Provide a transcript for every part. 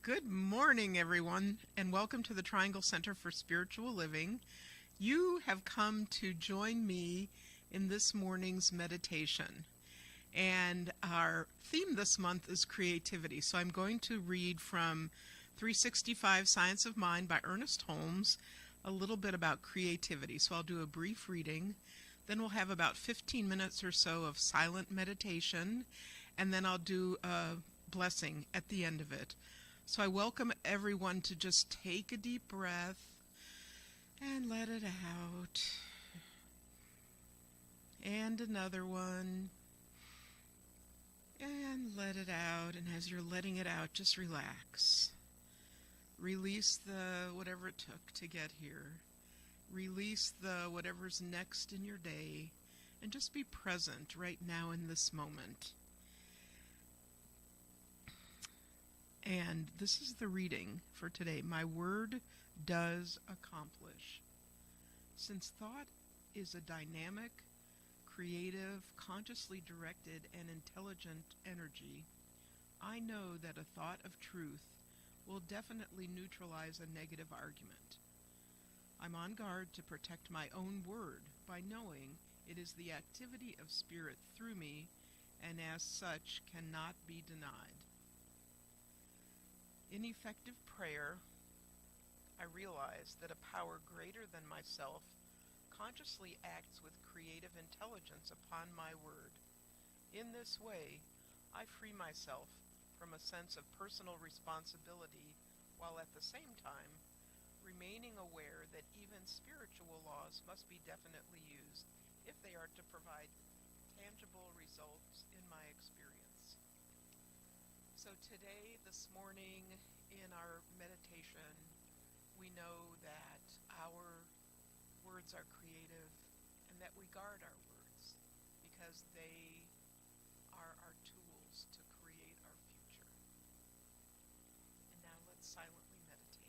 Good morning, everyone, and welcome to the Triangle Center for Spiritual Living. You have come to join me in this morning's meditation. And our theme this month is creativity. So I'm going to read from 365 Science of Mind by Ernest Holmes, a little bit about creativity. So I'll do a brief reading. Then we'll have about 15 minutes or so of silent meditation. And then I'll do a blessing at the end of it. So I welcome everyone to just take a deep breath and let it out. And another one. And let it out. And as you're letting it out, just relax. Release the whatever it took to get here. Release the whatever's next in your day. And just be present right now in this moment. And this is the reading for today. My word does accomplish. Since thought is a dynamic, creative, consciously directed, and intelligent energy, I know that a thought of truth will definitely neutralize a negative argument. I'm on guard to protect my own word by knowing it is the activity of spirit through me, and as such cannot be denied. In effective prayer, I realize that a power greater than myself consciously acts with creative intelligence upon my word. In this way, I free myself from a sense of personal responsibility while at the same time remaining aware that even spiritual laws must be definitely used if they are to provide tangible results in my experience. So today, this morning, in our meditation, we know that our words are creative and that we guard our words because they are our tools to create our future. And now let's silently meditate.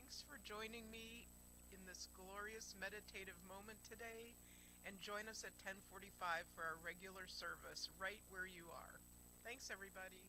Thanks for joining me in this glorious meditative moment today, and join us at 10:45 for our regular service right where you are. Thanks, everybody.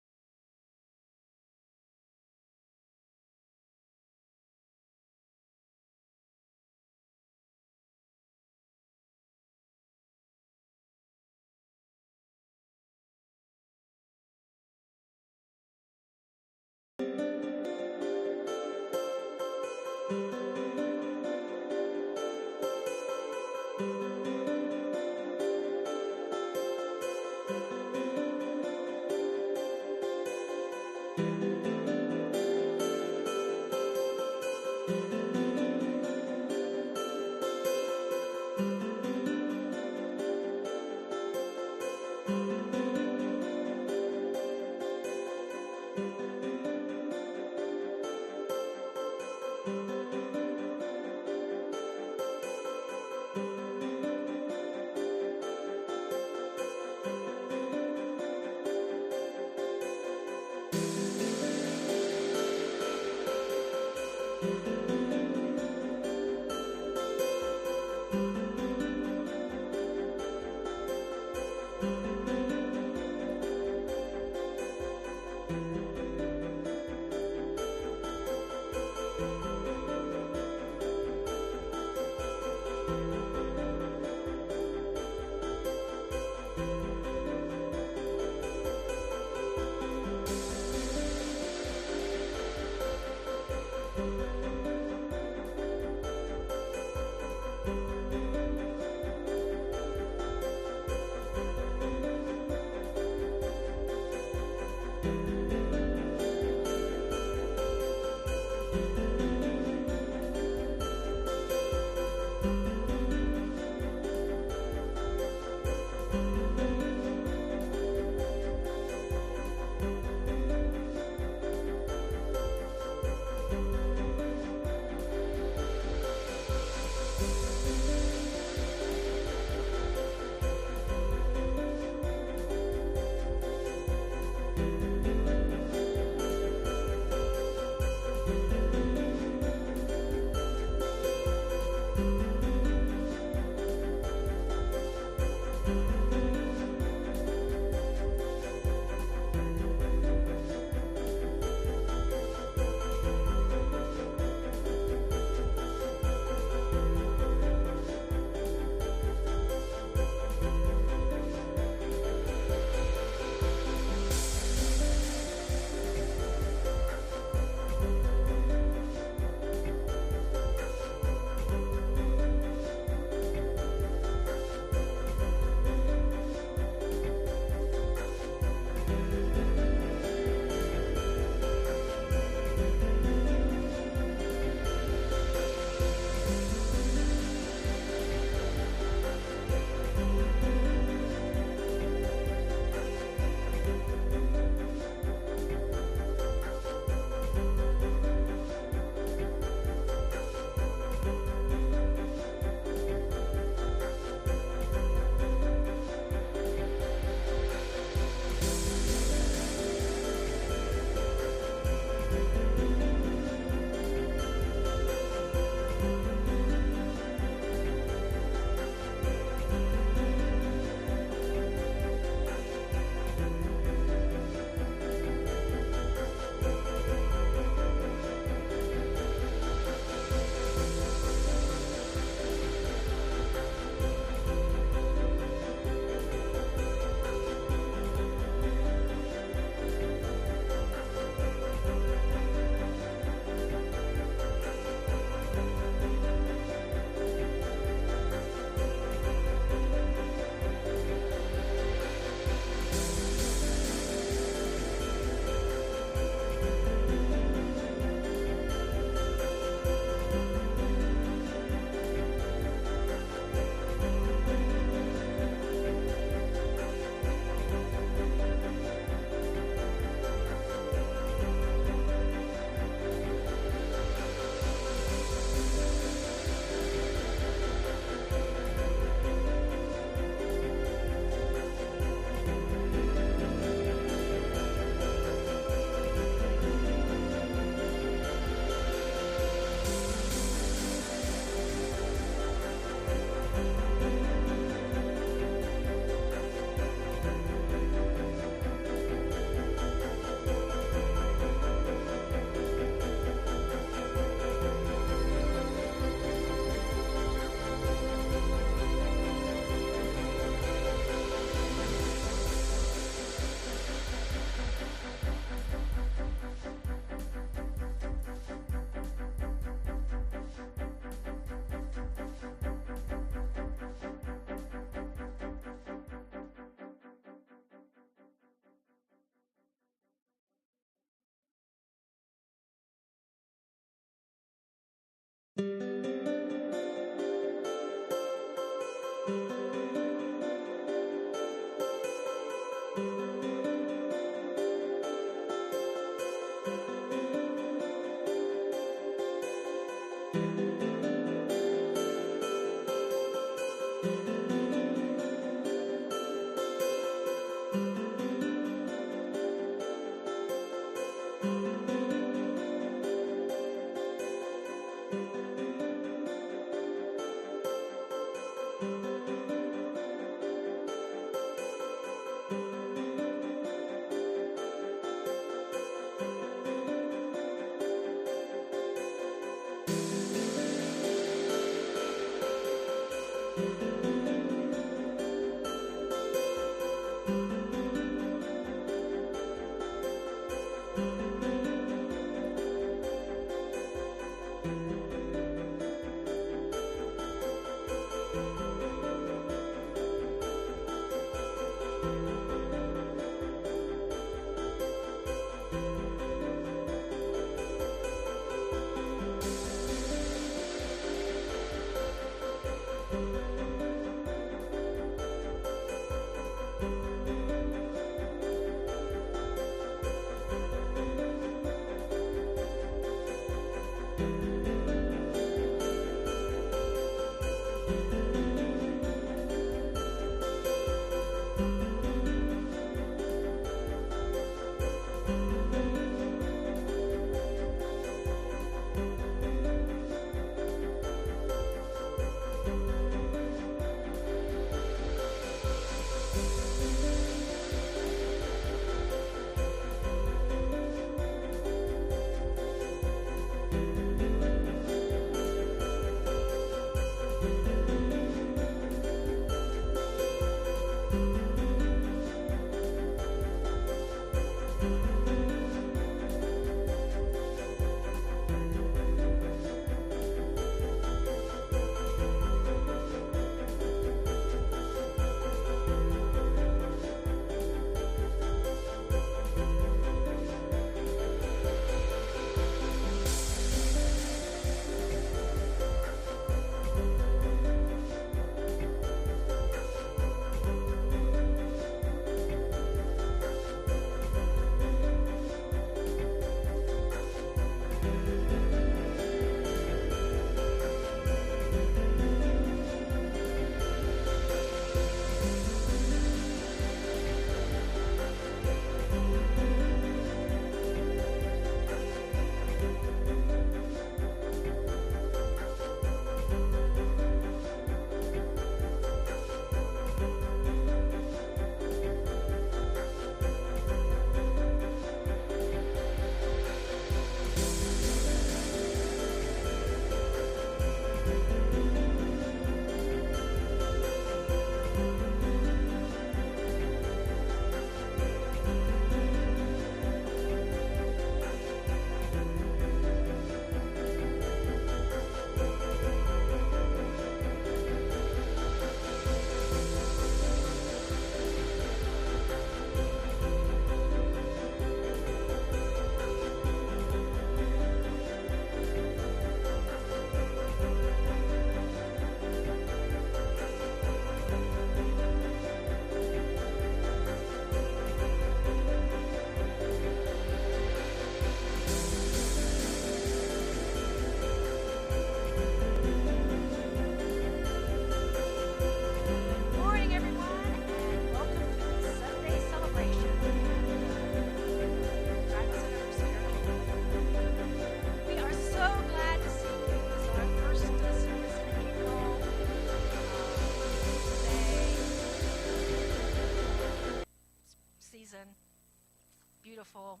beautiful,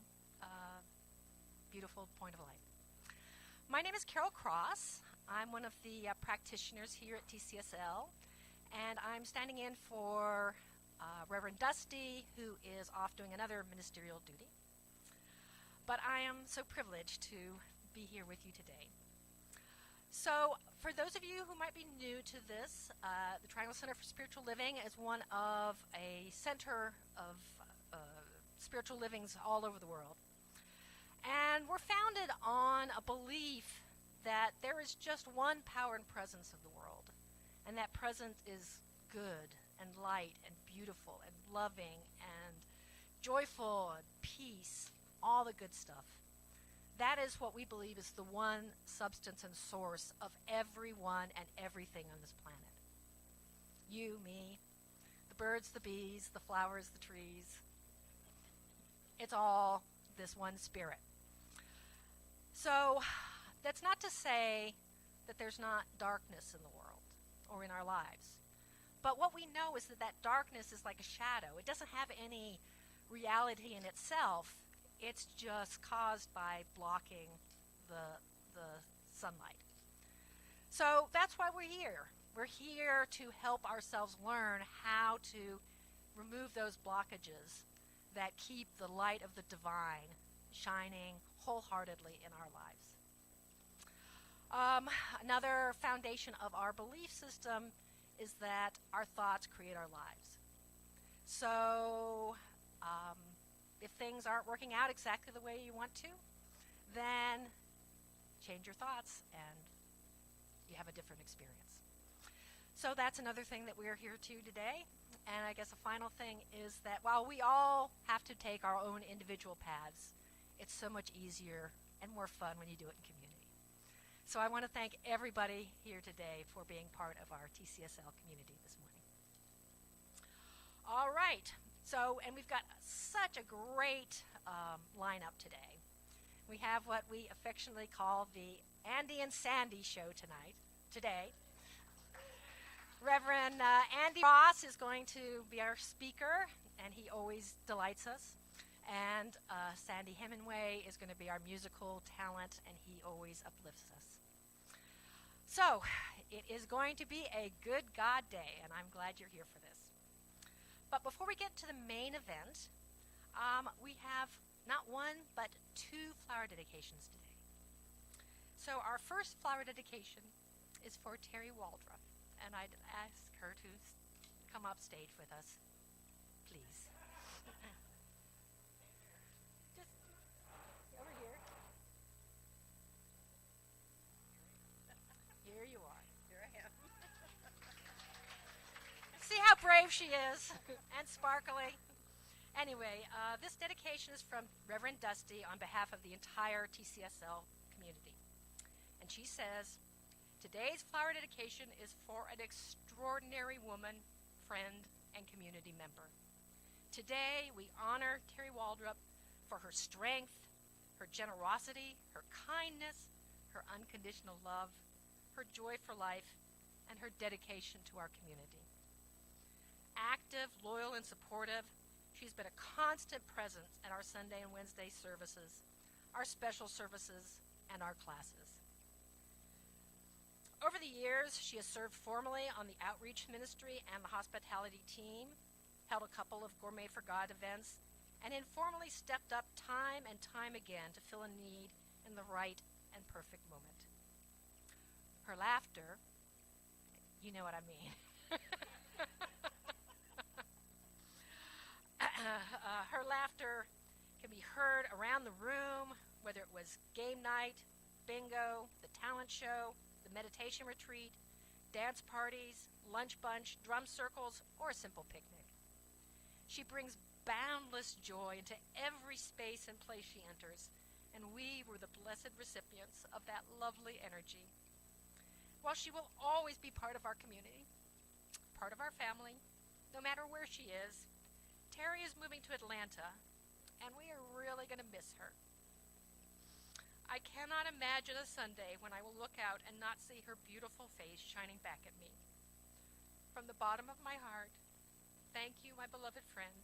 beautiful point of light. My name is Carol Cross. I'm one of the practitioners here at TCSL, and I'm standing in for Reverend Dusty, who is off doing another ministerial duty. But I am so privileged to be here with you today. So, for those of you who might be new to this, the Triangle Center for Spiritual Living is one of a center of spiritual livings all over the world. And we're founded on a belief that there is just one power and presence of the world, and that presence is good and light and beautiful and loving and joyful and peace, all the good stuff. That is what we believe is the one substance and source of everyone and everything on this planet. You, me, the birds, the bees, the flowers, the trees. It's all this one spirit. So that's not to say that there's not darkness in the world or in our lives. But what we know is that that darkness is like a shadow. It doesn't have any reality in itself. It's just caused by blocking the sunlight. So that's why we're here. We're here to help ourselves learn how to remove those blockages that keep the light of the divine shining wholeheartedly in our lives. Um, Another foundation of our belief system is that our thoughts create our lives. So, um, if things aren't working out exactly the way you want to, then change your thoughts and you have a different experience. So that's another thing that we're here to today. And I guess a final thing is that while we all have to take our own individual paths, it's so much easier and more fun when you do it in community. So I want to thank everybody here today for being part of our TCSL community this morning. All right. So, and we've got such a great lineup today. We have what we affectionately call the Andy and Sandy show today. Reverend Andy Ross is going to be our speaker, and he always delights us. And Sandy Hemingway is going to be our musical talent, and he always uplifts us. So, it is going to be a good God day, and I'm glad you're here for this. But before we get to the main event, we have not one, but two flower dedications today. So our first flower dedication is for Terry Waldrop, and I'd ask her to come up stage with us, please. Just over here. Here you are. Here I am. See how brave she is and sparkly. Anyway, this dedication is from Reverend Dusty on behalf of the entire TCSL community. And she says, today's flower dedication is for an extraordinary woman, friend, and community member. Today, we honor Terry Waldrop for her strength, her generosity, her kindness, her unconditional love, her joy for life, and her dedication to our community. Active, loyal, and supportive, she's been a constant presence at our Sunday and Wednesday services, our special services, and our classes. Over the years, she has served formally on the outreach ministry and the hospitality team, held a couple of Gourmet for God events, and informally stepped up time and time again to fill a need in the right and perfect moment. Her laughter, you know what I mean. Her laughter can be heard around the room, whether it was game night, bingo, the talent show, the meditation retreat, dance parties, lunch bunch, drum circles, or a simple picnic. She brings boundless joy into every space and place she enters, and we were the blessed recipients of that lovely energy. While she will always be part of our community, part of our family, no matter where she is, Terry is moving to Atlanta, and we are really going to miss her. I cannot imagine a Sunday when I will look out and not see her beautiful face shining back at me. From the bottom of my heart, thank you, my beloved friend.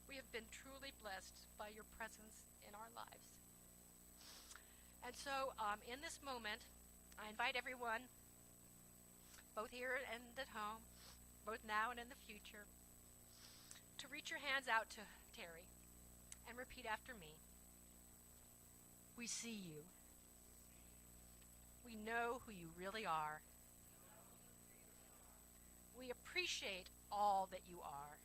We have been truly blessed by your presence in our lives. And so, in this moment, I invite everyone, both here and at home, both now and in the future, to reach your hands out to Terry and repeat after me. We see you. We know who you really are. We appreciate all that you are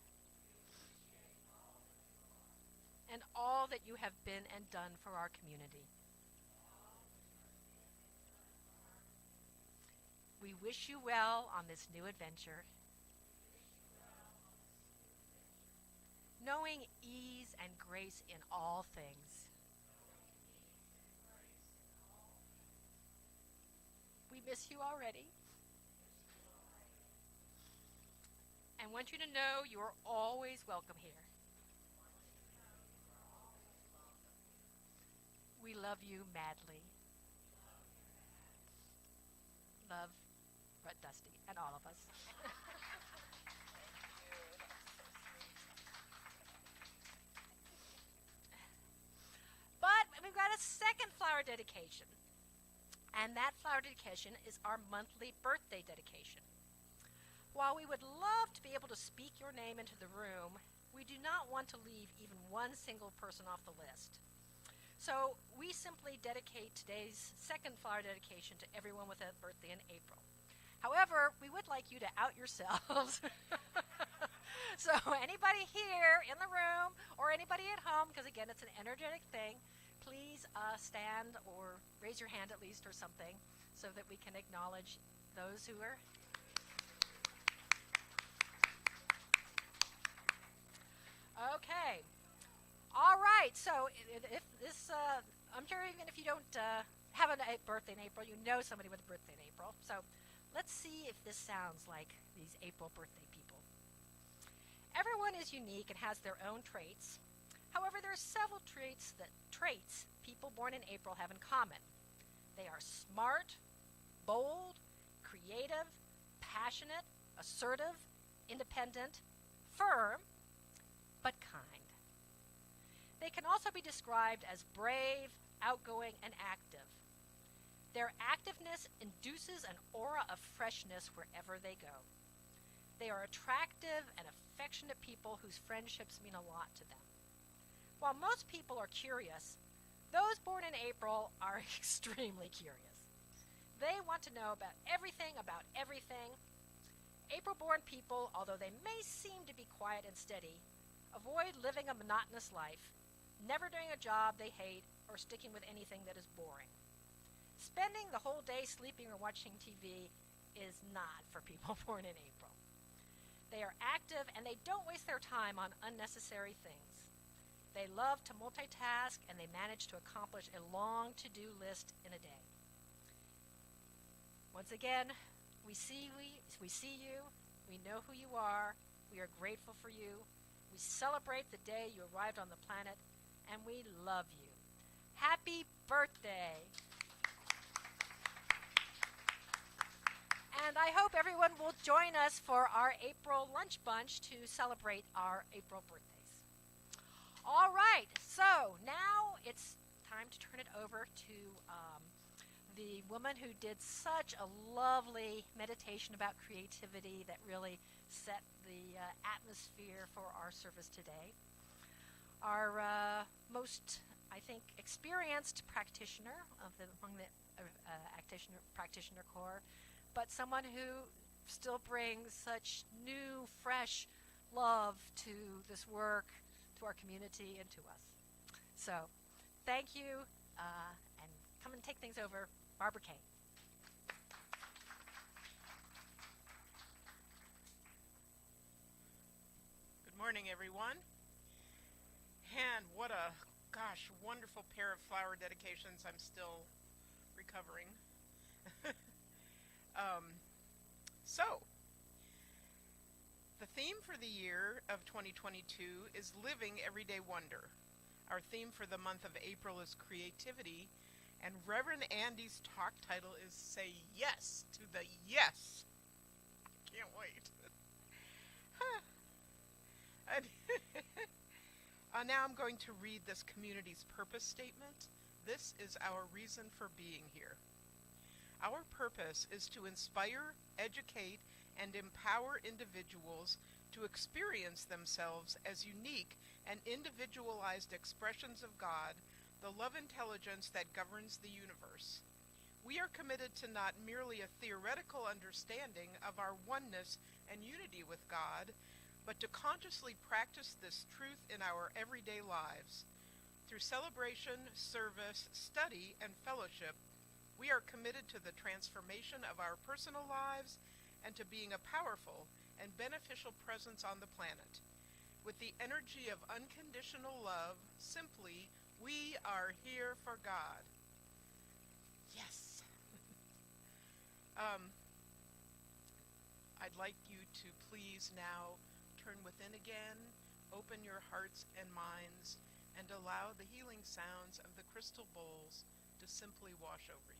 and all that you have been and done for our community. We wish you well on this new adventure, knowing ease and grace in all things. We miss you already and want you to know you are always welcome here. We love you madly. Love, Brett Dusty, and all of us. But we've got a second flower dedication. And that flower dedication is our monthly birthday dedication. While we would love to be able to speak your name into the room, we do not want to leave even one single person off the list. So we simply dedicate today's second flower dedication to everyone with a birthday in April. However, we would like you to out yourselves. So anybody here in the room or anybody at home, because again it's an energetic thing, please stand or raise your hand at least or something so that we can acknowledge those who are. Okay. All right. So if this, I'm sure even if you don't have a birthday in April, you know somebody with a birthday in April. So let's see if this sounds like these April birthday people. Everyone is unique and has their own traits. However, there are several traits people born in April have in common. They are smart, bold, creative, passionate, assertive, independent, firm, but kind. They can also be described as brave, outgoing, and active. Their activeness induces an aura of freshness wherever they go. They are attractive and affectionate people whose friendships mean a lot to them. While most people are curious, those born in April are extremely curious. They want to know about everything. April-born people, although they may seem to be quiet and steady, avoid living a monotonous life, never doing a job they hate or sticking with anything that is boring. Spending the whole day sleeping or watching TV is not for people born in April. They are active and they don't waste their time on unnecessary things. They love to multitask and they manage to accomplish a long to-do list in a day. Once again, we see you, we know who you are, we are grateful for you, we celebrate the day you arrived on the planet, and we love you. Happy birthday! And I hope everyone will join us for our April lunch bunch to celebrate our April birthdays. All right, so now it's time to turn it over to the woman who did such a lovely meditation about creativity that really set the atmosphere for our service today. Our most, I think, experienced practitioner among the practitioner corps, but someone who still brings such new, fresh love to this work, to our community, and to us. So, thank you, and come and take things over, Barbara Kane. Good morning, everyone. And what a, wonderful pair of flower dedications. I'm still recovering. So, the theme for the year of 2022 is Living Everyday Wonder. Our theme for the month of April is creativity, and Reverend Andy's talk title is Say Yes to the Yes. Can't wait. Now I'm going to read this community's purpose statement. This is our reason for being here. Our purpose is to inspire, educate, and empower individuals to experience themselves as unique and individualized expressions of God, the love intelligence that governs the universe. We are committed to not merely a theoretical understanding of our oneness and unity with God, but to consciously practice this truth in our everyday lives. Through celebration, service, study, and fellowship, we are committed to the transformation of our personal lives and to being a powerful and beneficial presence on the planet. With the energy of unconditional love, simply, we are here for God. Yes. I'd like you to please now turn within again, open your hearts and minds, and allow the healing sounds of the crystal bowls to simply wash over you.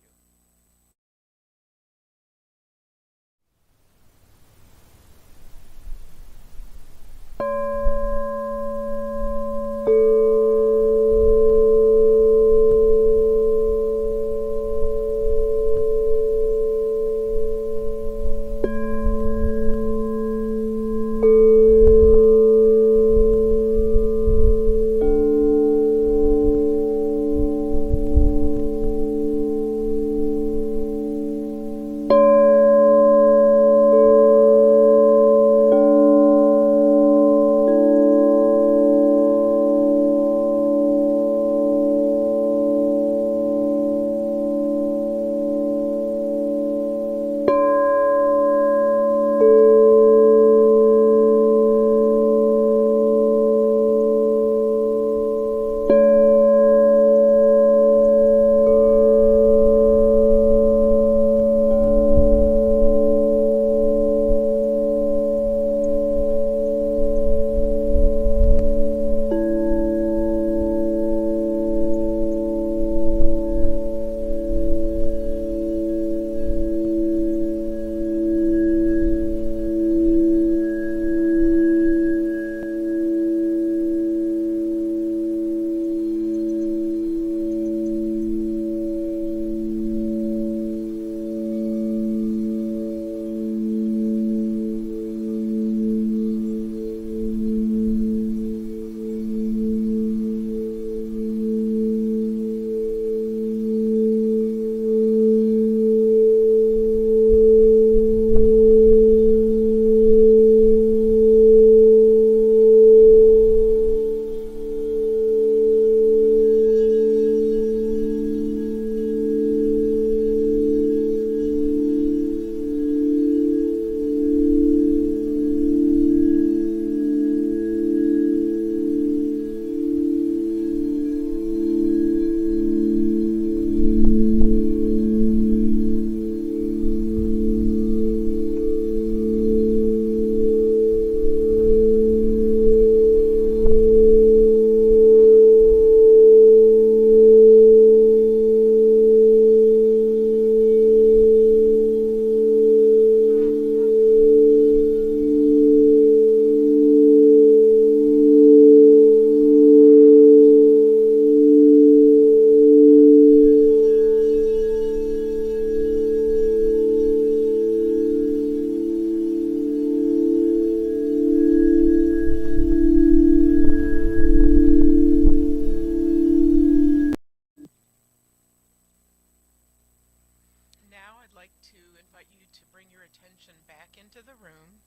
to invite you to bring your attention back into the room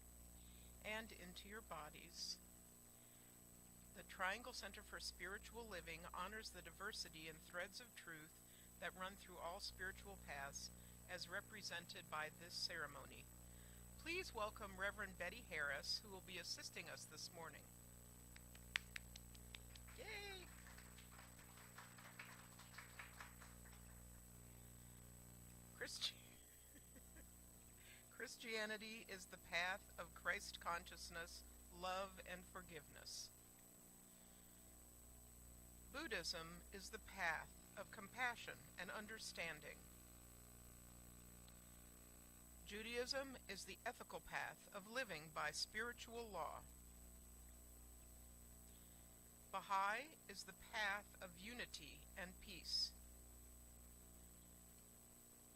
and into your bodies. The Triangle Center for Spiritual Living honors the diversity and threads of truth that run through all spiritual paths as represented by this ceremony. Please welcome Reverend Betty Harris, who will be assisting us this morning. Yay! Christianity is the path of Christ consciousness, love, and forgiveness. Buddhism is the path of compassion and understanding. Judaism is the ethical path of living by spiritual law. Baha'i is the path of unity and peace.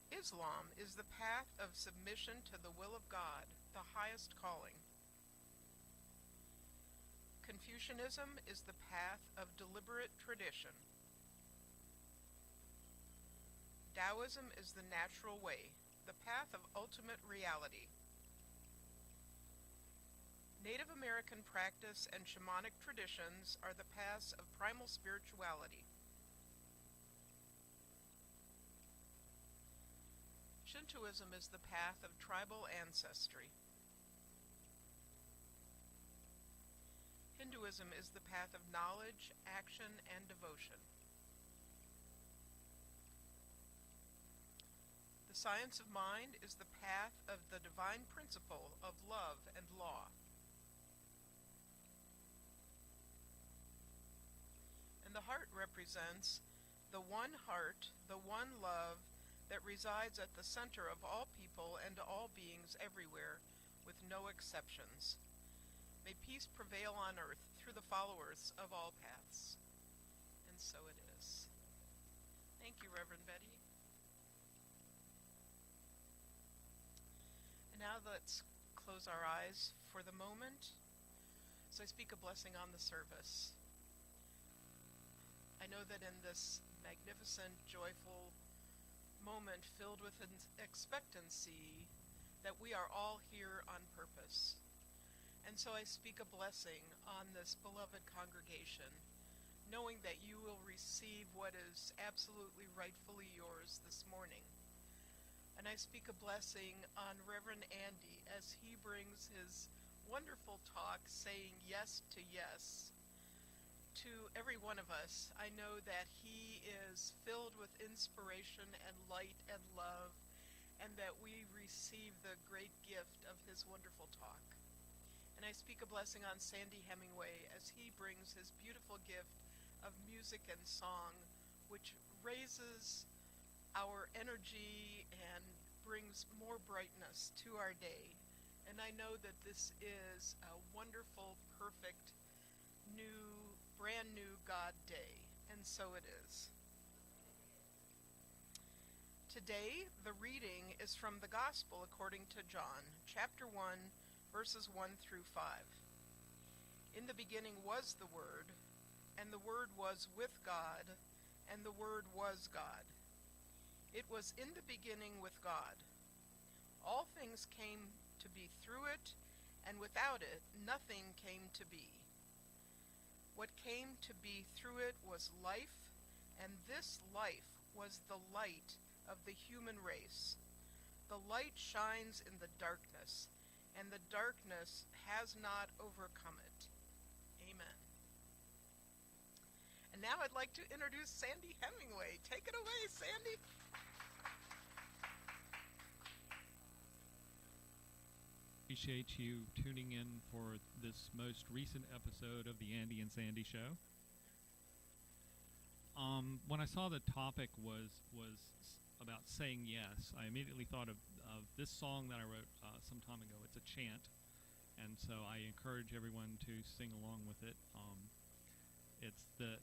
Islam is the path of submission to the will of God, the highest calling. Confucianism is the path of deliberate tradition. Taoism is the natural way, the path of ultimate reality. Native American practice and shamanic traditions are the paths of primal spirituality. Shintoism is the path of tribal ancestry. Hinduism is the path of knowledge, action, and devotion. The science of mind is the path of the divine principle of love and law. And the heart represents the one heart, the one love that resides at the center of all people and all beings everywhere, with no exceptions. May peace prevail on earth through the followers of all paths. And so it is. Thank you, Reverend Betty. And now let's close our eyes for the moment. So I speak a blessing on the service. I know that in this magnificent, joyful moment filled with expectancy, that we are all here on purpose. And so I speak a blessing on this beloved congregation, knowing that you will receive what is absolutely rightfully yours this morning. And I speak a blessing on Reverend Andy as he brings his wonderful talk saying yes to yes. To every one of us, I know that he is filled with inspiration and light and love, and that we receive the great gift of his wonderful talk. And I speak a blessing on Sandy Hemingway as he brings his beautiful gift of music and song, which raises our energy and brings more brightness to our day. And I know that this is a wonderful, perfect, brand new God day, and so it is. Today, the reading is from the Gospel according to John, chapter 1, verses 1 through 5. In the beginning was the Word, and the Word was with God, and the Word was God. It was in the beginning with God. All things came to be through it, and without it nothing came to be. What came to be through it was life, and this life was the light of the human race. The light shines in the darkness, and the darkness has not overcome it. Amen. And now I'd like to introduce Sandy Hemingway. Take it away, Sandy. Appreciate you tuning in for this most recent episode of the Andy and Sandy Show. When I saw the topic was about saying yes, I immediately thought of this song that I wrote some time ago. It's a chant, and so I encourage everyone to sing along with it. It's the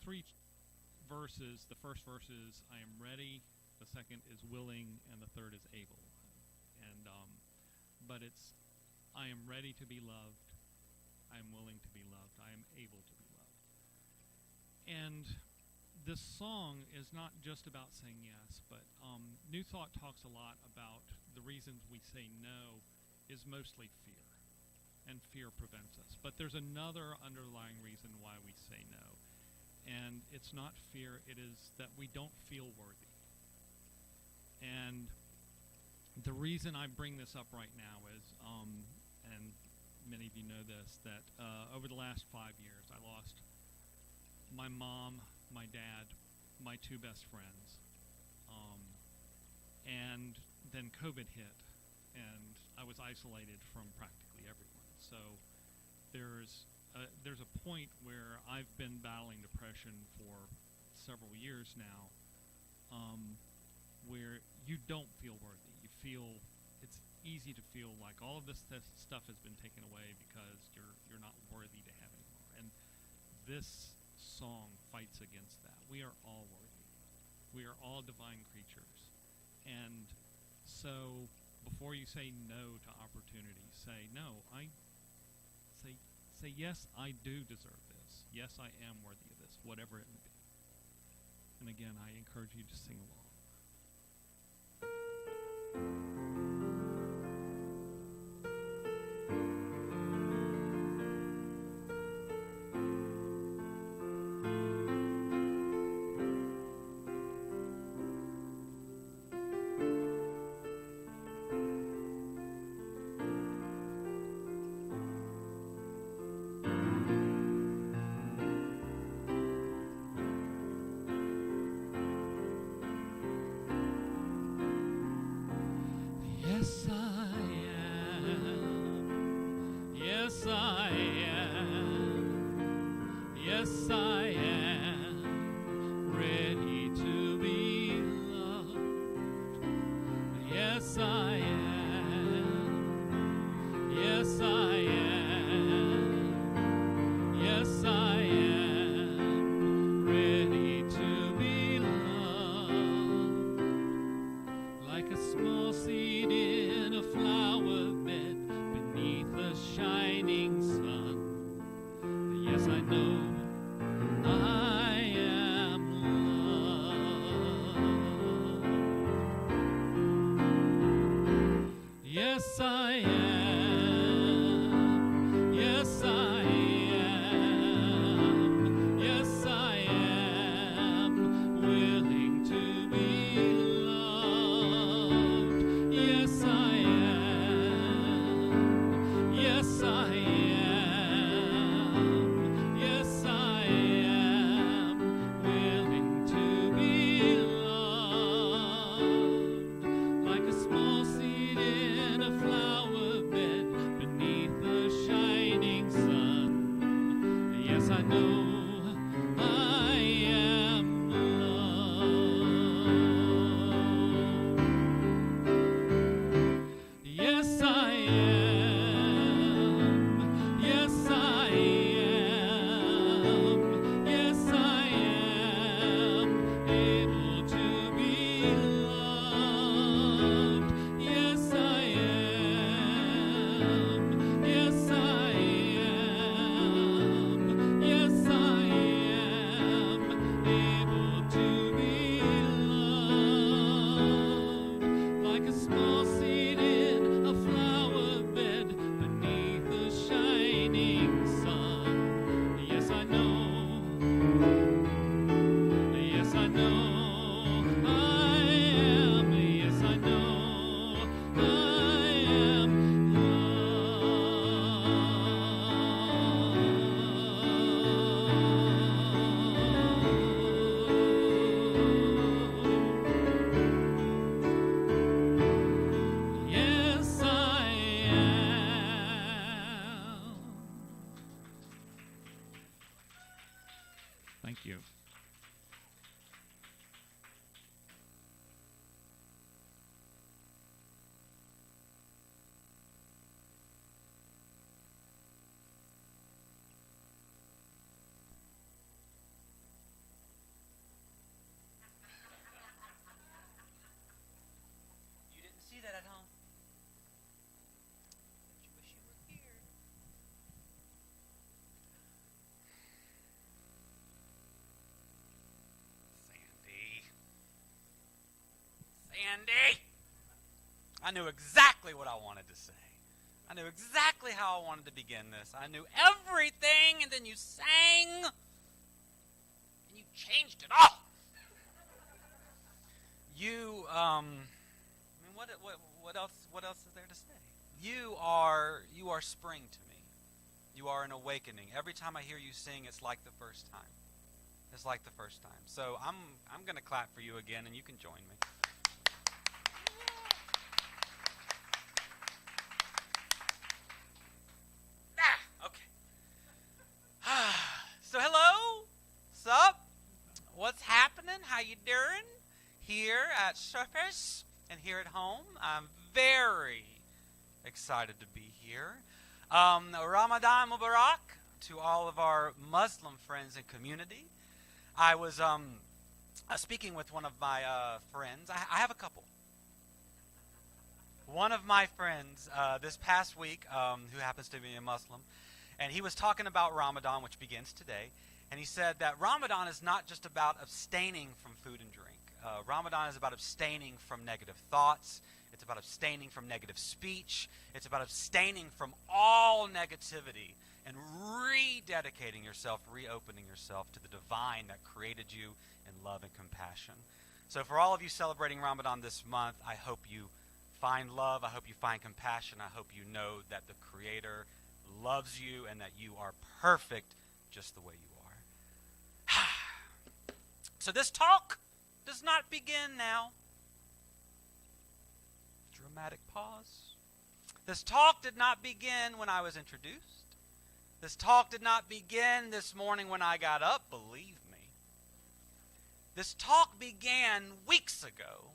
three verses. The first verse is "I am ready," the second is "willing," and the third is "able." And but it's, I am ready to be loved, I am willing to be loved, I am able to be loved. And this song is not just about saying yes, but New Thought talks a lot about the reasons we say no is mostly fear, and fear prevents us. But there's another underlying reason why we say no, and it's not fear, it is that we don't feel worthy. And the reason I bring this up right now is, and many of you know this, that over the last 5 years I lost my mom, my dad, my two best friends, and then COVID hit, and I was isolated from practically everyone. So there's a point where I've been battling depression for several years now, where you don't feel worthy. You feel it's easy to feel like all of this stuff has been taken away because you're not worthy to have anymore. And this song fights against that. We are all worthy. We are all divine creatures. And so before you say no to opportunity, say no. Say yes, I do deserve this. Yes, I am worthy of this, whatever it may be. And again, I encourage you to sing along. Yes, I am. Yes, I am. Yes, I am ready to be loved. Yes, I am. Yes, I am. Yes, I am ready to be loved. Like a small seed in a flower bed beneath a shining sun. Yes, I know I am loved. Sandy. I knew exactly what I wanted to say. I knew exactly how I wanted to begin this. I knew everything, and then you sang, and you changed it all. You, I mean, what else is there to say? You are spring to me. You are an awakening. Every time I hear you sing, it's like the first time. It's like the first time. So I'm going to clap for you again, and you can join me. Okay. So hello. Sup? What's happening? How you doing? Here at Surface and here at home. I'm very excited to be here. Ramadan Mubarak to all of our Muslim friends and community. I was speaking with one of my friends. I have a couple. One of my friends this past week, who happens to be a Muslim, and he was talking about Ramadan, which begins today, and he said that Ramadan is not just about abstaining from food and drink. Ramadan is about abstaining from negative thoughts. It's about abstaining from negative speech. It's about abstaining from all negativity and rededicating yourself, reopening yourself to the divine that created you in love and compassion. So for all of you celebrating Ramadan this month, I hope you find love. I hope you find compassion. I hope you know that the Creator loves you and that you are perfect just the way you are. So this talk does not begin now. Dramatic pause. This talk did not begin when I was introduced. This talk did not begin this morning when I got up, believe me. This talk began weeks ago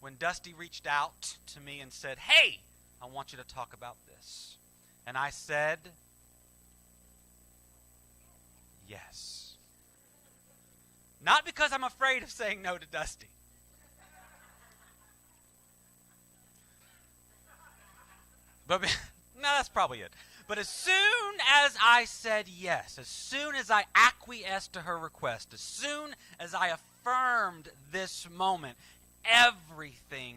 when Dusty reached out to me and said, "Hey, I want you to talk about this." And I said, yes. Not because I'm afraid of saying no to Dusty. But no, that's probably it. But as soon as I said yes, as soon as I acquiesced to her request, as soon as I affirmed this moment, everything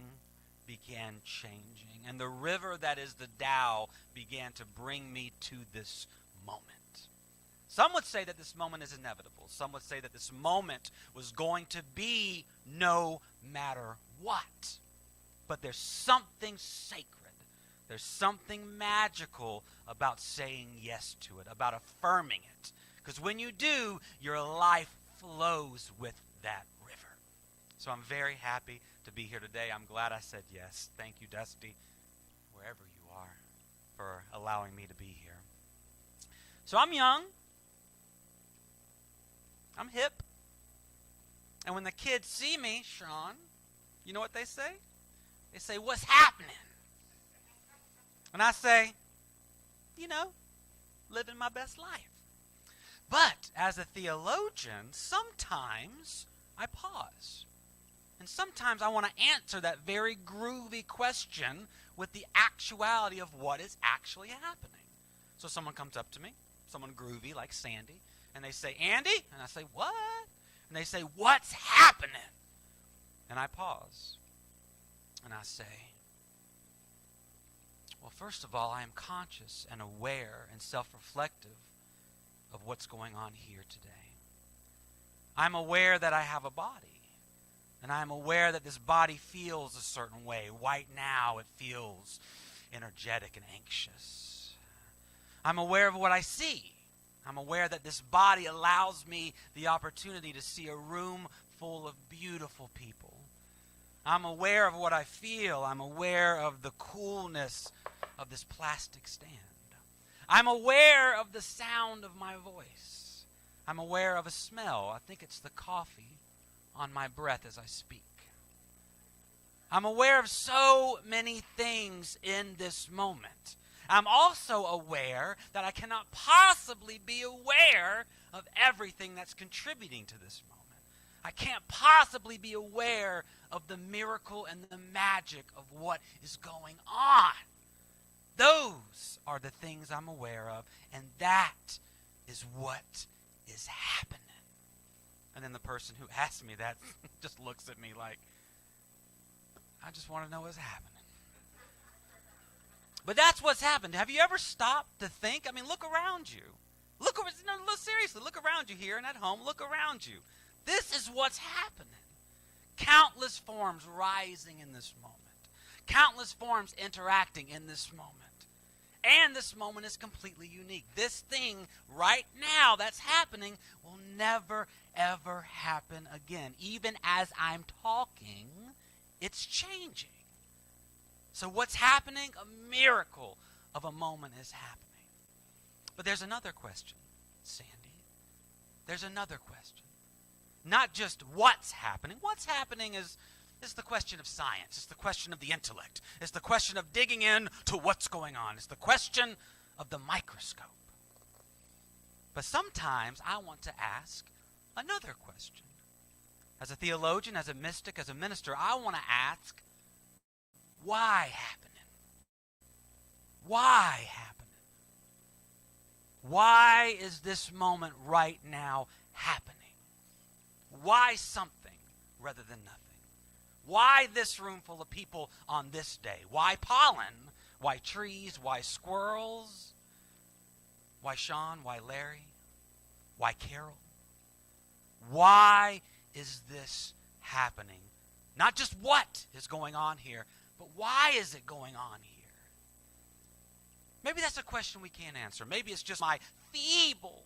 began changing. And the river that is the Tao began to bring me to this moment. Some would say that this moment is inevitable. Some would say that this moment was going to be no matter what. But there's something sacred. There's something magical about saying yes to it, about affirming it. Because when you do, your life flows with that river. So I'm very happy to be here today. I'm glad I said yes. Thank you, Dusty, wherever you are, for allowing me to be here. So I'm young. I'm hip. And when the kids see me, Sean, you know what they say? They say, "What's happening?" And I say, living my best life. But as a theologian, sometimes I pause. And sometimes I want to answer that very groovy question with the actuality of what is actually happening. So someone comes up to me, someone groovy like Sandy, and they say, "Andy?" And I say, "What?" And they say, "What's happening?" And I pause. And I say, well, first of all, I am conscious and aware and self-reflective of what's going on here today. I'm aware that I have a body. And I'm aware that this body feels a certain way. Right now, it feels energetic and anxious. I'm aware of what I see. I'm aware that this body allows me the opportunity to see a room full of beautiful people. I'm aware of what I feel. I'm aware of the coolness of this plastic stand. I'm aware of the sound of my voice. I'm aware of a smell. I think it's the coffee on my breath as I speak. I'm aware of so many things in this moment. I'm also aware that I cannot possibly be aware of everything that's contributing to this moment. I can't possibly be aware of the miracle and the magic of what is going on. Those are the things I'm aware of, and that is what is happening. And then the person who asked me that just looks at me like, I just want to know what's happening. But that's what's happened. Have you ever stopped to think? I mean, look around you. Look seriously, look around you here and at home. Look around you. This is what's happening. Countless forms rising in this moment. Countless forms interacting in this moment. And this moment is completely unique. This thing right now that's happening will never, ever happen again. Even as I'm talking, it's changing. So what's happening? A miracle of a moment is happening. But there's another question, Sandy. There's another question. Not just what's happening. What's happening is the question of science. It's the question of the intellect. It's the question of digging in to what's going on. It's the question of the microscope. But sometimes I want to ask another question. As a theologian, as a mystic, as a minister, I want to ask, why happening? Why happening? Why is this moment right now happening? Why something rather than nothing? Why this room full of people on this day? Why pollen? Why trees? Why squirrels? Why Sean? Why Larry? Why Carol? Why is this happening? Not just what is going on here, but why is it going on here? Maybe that's a question we can't answer. Maybe it's just my feeble,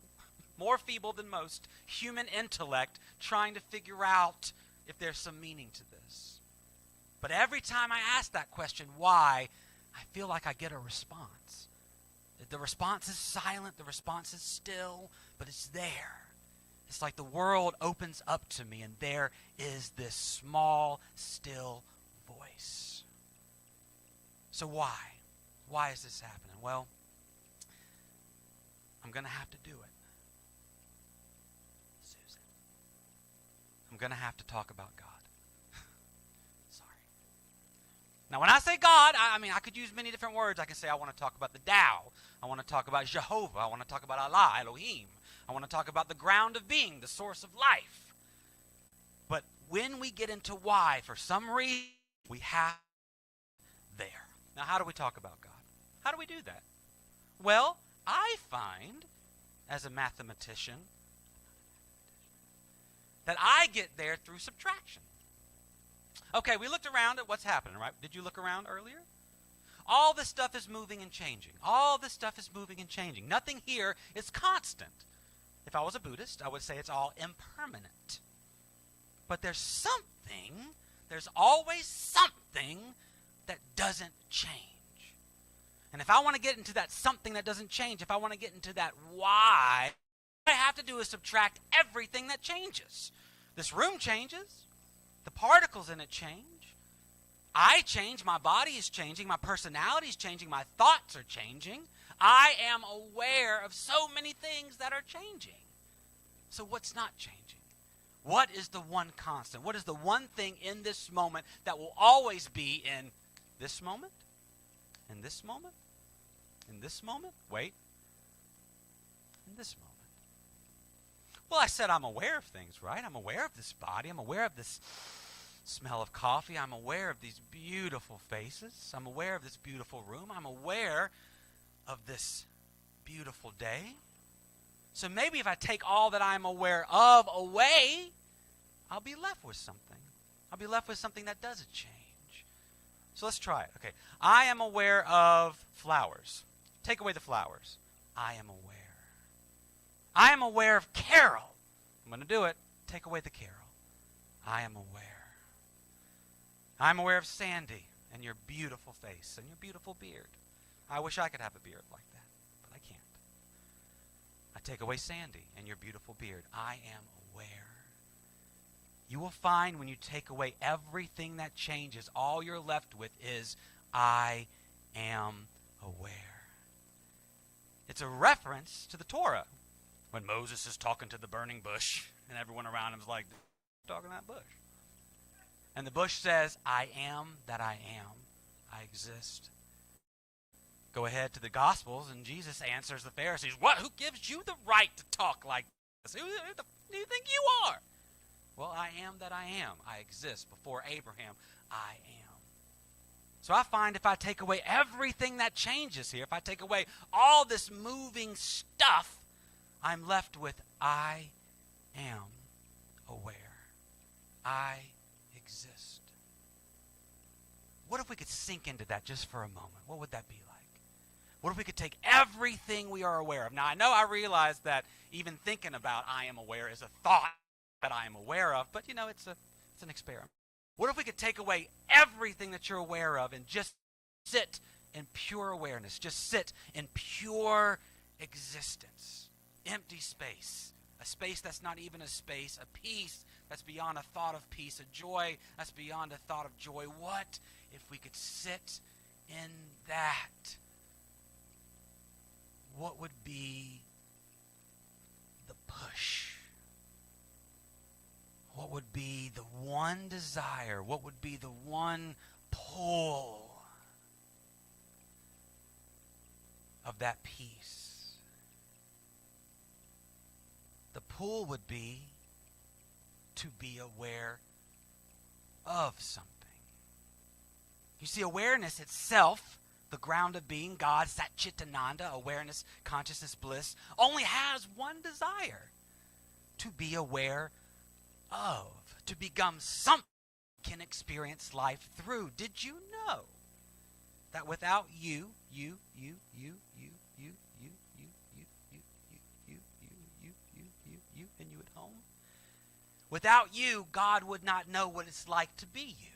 more feeble than most, human intellect trying to figure out if there's some meaning to this. But every time I ask that question, why, I feel like I get a response. The response is silent, the response is still, but it's there. It's like the world opens up to me and there is this small, still voice. So why? Why is this happening? Well, I'm going to have to do it. Susan. I'm going to have to talk about God. Sorry. Now, when I say God, I mean, I could use many different words. I can say I want to talk about the Tao. I want to talk about Jehovah. I want to talk about Allah, Elohim. I want to talk about the ground of being, the source of life. But when we get into why, for some reason, we have there. Now, how do we talk about God? How do we do that? Well, I find, as a mathematician, that I get there through subtraction. Okay, we looked around at what's happening, right? Did you look around earlier? All this stuff is moving and changing. All this stuff is moving and changing. Nothing here is constant. If I was a Buddhist, I would say it's all impermanent. But there's always something that doesn't change. And if I want to get into that something that doesn't change, if I want to get into that why, what I have to do is subtract everything that changes. This room changes. The particles in it change. I change. My body is changing. My personality is changing. My thoughts are changing. I am aware of so many things that are changing. So what's not changing? What is the one constant? What is the one thing in this moment that will always be in this moment? In this moment? In this moment? Wait. In this moment. Well, I said I'm aware of things, right? I'm aware of this body. I'm aware of this smell of coffee. I'm aware of these beautiful faces. I'm aware of this beautiful room. I'm aware of this beautiful day. So maybe if I take all that I'm aware of away, I'll be left with something. I'll be left with something that doesn't change. So let's try it. Okay. I am aware of flowers. Take away the flowers. I am aware. I am aware of Carol. I'm going to do it. Take away the Carol. I am aware. I'm aware of Sandy and your beautiful face and your beautiful beard. I wish I could have a beard like that, but I can't. I take away Sandy and your beautiful beard. I am aware. You will find when you take away everything that changes, all you're left with is, I am aware. It's a reference to the Torah. When Moses is talking to the burning bush, and everyone around him is like, talking to that bush. And the bush says, I am that I am. I exist. Go ahead to the Gospels, and Jesus answers the Pharisees, what? Who gives you the right to talk like this? Who do you think you are? Well, I am that I am. I exist. Before Abraham, I am. So I find if I take away everything that changes here, if I take away all this moving stuff, I'm left with I am aware. I exist. What if we could sink into that just for a moment? What would that be like? What if we could take everything we are aware of? Now, I realize that even thinking about I am aware is a thought that I am aware of, but it's an experiment. What if we could take away everything that you're aware of and just sit in pure awareness, just sit in pure existence, empty space, a space that's not even a space, a peace that's beyond a thought of peace, a joy that's beyond a thought of joy? What if we could sit in that? What would be the push? What would be the one desire? What would be the one pull of that peace? The pull would be to be aware of something. You see, awareness itself, the ground of being, God, Satchitananda, awareness, consciousness, bliss, only has one desire: to be aware of, to become something can experience life through. Did you know that without you, and you at home, without you, God would not know what it's like to be you.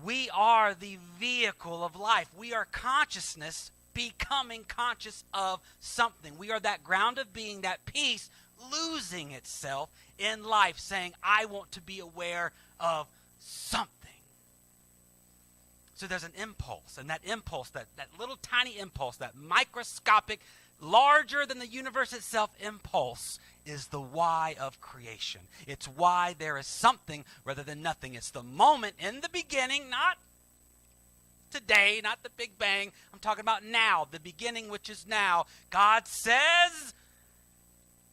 We are the vehicle of life. We are consciousness becoming conscious of something. We are that ground of being, that peace losing itself in life, saying, I want to be aware of something. So there's an impulse, and that impulse, that little tiny impulse, that microscopic, larger than the universe itself impulse, is the why of creation. It's why there is something rather than nothing. It's the moment in the beginning, not today, not the Big Bang. I'm talking about now, the beginning, which is now. God says,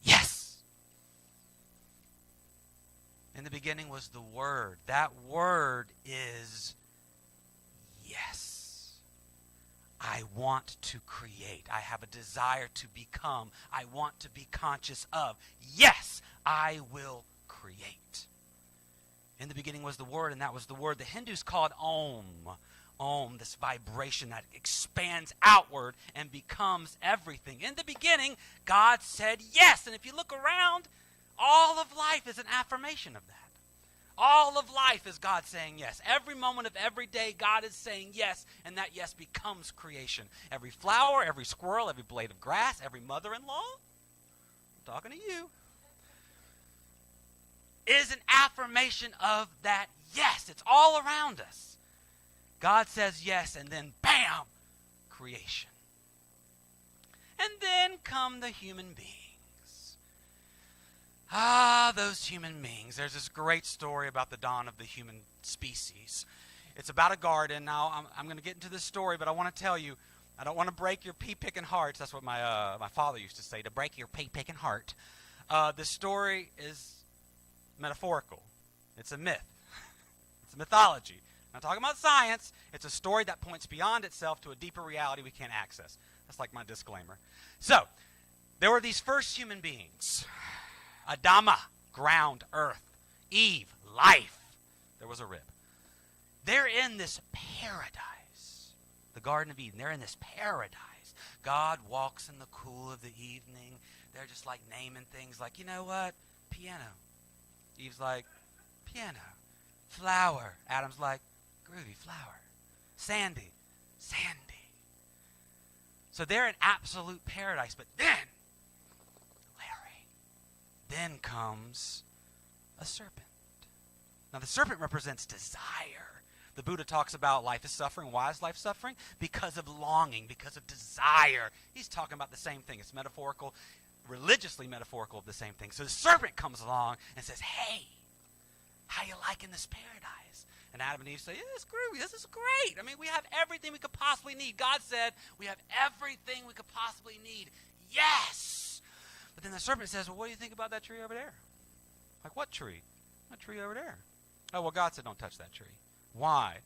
yes. In the beginning was the Word. That Word is yes. I want to create. I have a desire to become. I want to be conscious of. Yes, I will create. In the beginning was the Word, and that was the Word. The Hindus call it Om. Om, this vibration that expands outward and becomes everything. In the beginning, God said yes. And if you look around, all of life is an affirmation of that. All of life is God saying yes. Every moment of every day, God is saying yes, and that yes becomes creation. Every flower, every squirrel, every blade of grass, every mother-in-law, I'm talking to you, is an affirmation of that yes. It's all around us. God says yes, and then bam, creation. And then come the human beings. Ah, those human beings. There's this great story about the dawn of the human species. It's about a garden. Now, I'm going to get into this story, but I want to tell you, I don't want to break your pea-picking hearts. That's what my father used to say, to break your pea-picking heart. The story is metaphorical. It's a myth. It's a mythology. I'm not talking about science. It's a story that points beyond itself to a deeper reality we can't access. That's like my disclaimer. So, there were these first human beings. Adama, ground, earth. Eve, life. There was a rib. They're in this paradise. The Garden of Eden. They're in this paradise. God walks in the cool of the evening. They're just like naming things like, you know what? Piano. Eve's like, piano. Flower. Adam's like, groovy flower. Sandy. Sandy. So they're in absolute paradise. But then comes a serpent. Now, the serpent represents desire. The Buddha talks about life is suffering. Why is life suffering? Because of longing, because of desire. He's talking about the same thing. It's metaphorical, religiously metaphorical of the same thing. So the serpent comes along and says, hey, how you liking this paradise? And Adam and Eve say, yeah, it's groovy. This is great. I mean, we have everything we could possibly need. God said, we have everything we could possibly need. Yes. But then the serpent says, well, what do you think about that tree over there? Like, what tree? That tree over there. Oh, well, God said don't touch that tree. Why?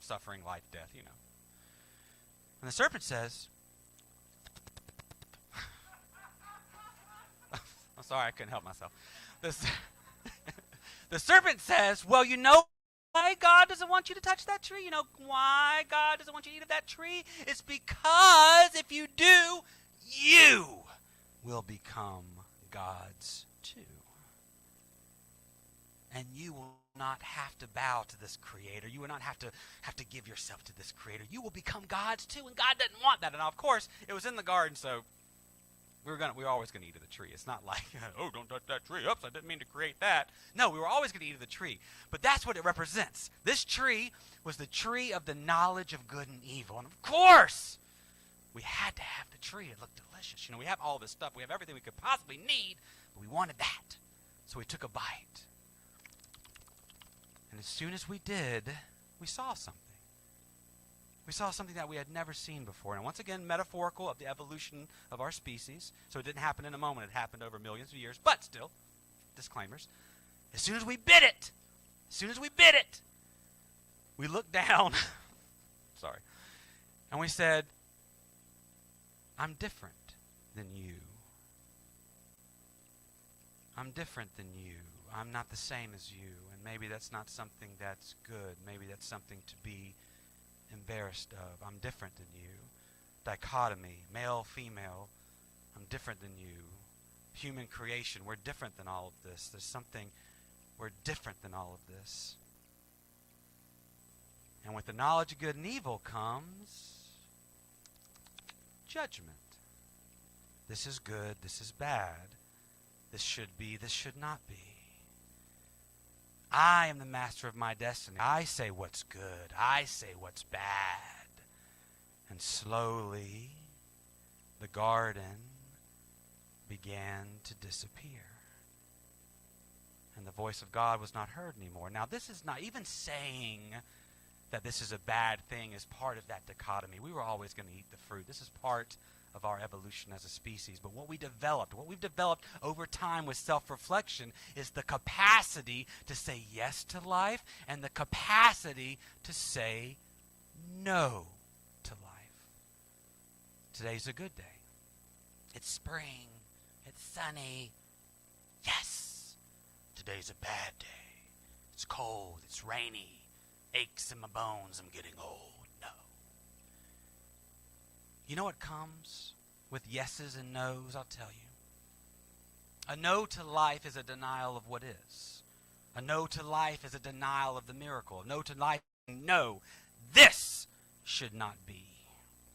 Suffering, life, death, you know. And the serpent says, I'm sorry, I couldn't help myself. The serpent says, well, you know why God doesn't want you to touch that tree? You know why God doesn't want you to eat of that tree? It's because if you do, you will become gods too. And you will not have to bow to this creator. You will not have to give yourself to this creator. You will become gods too, and God doesn't want that. And of course, it was in the garden, so we were always going to eat of the tree. It's not like, oh, don't touch that tree. Oops, I didn't mean to create that. No, we were always going to eat of the tree. But that's what it represents. This tree was the tree of the knowledge of good and evil. And of course, we had to have the tree. It looked delicious. You know, we have all this stuff. We have everything we could possibly need, but we wanted that. So we took a bite. And as soon as we did, we saw something. We saw something that we had never seen before. And once again, metaphorical of the evolution of our species. So it didn't happen in a moment. It happened over millions of years. But still, disclaimers. As soon as we bit it, we looked down, sorry, and we said, I'm different than you. I'm different than you. I'm not the same as you. And maybe that's not something that's good. Maybe that's something to be embarrassed of. I'm different than you. Dichotomy, male, female. I'm different than you. Human creation, we're different than all of this. There's something, we're different than all of this. And with the knowledge of good and evil comes judgment. This is good, this is bad. This should be, this should not be. I am the master of my destiny. I say what's good. I say what's bad. And slowly, the garden began to disappear. And the voice of God was not heard anymore. Now, this is not even saying that this is a bad thing as part of that dichotomy. We were always going to eat the fruit. This is part of our evolution as a species. But what we've developed over time with self-reflection is the capacity to say yes to life and the capacity to say no to life. Today's a good day. It's spring. It's sunny. Yes. Today's a bad day. It's cold. It's rainy. Aches in my bones. I'm getting old. No. You know what comes with yeses and nos? I'll tell you. A no to life is a denial of what is. A no to life is a denial of the miracle. A no to life, no, this should not be.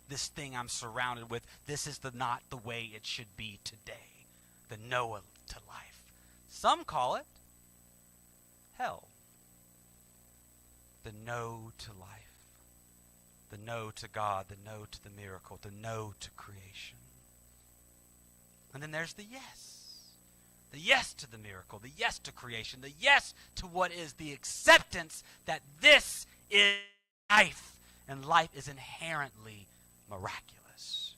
This thing I'm surrounded with, this is not the way it should be today. The no to life. Some call it hell. The no to life. The no to God, the no to the miracle, the no to creation. And then there's the yes. The yes to the miracle, the yes to creation, the yes to what is the acceptance that this is life, and life is inherently miraculous.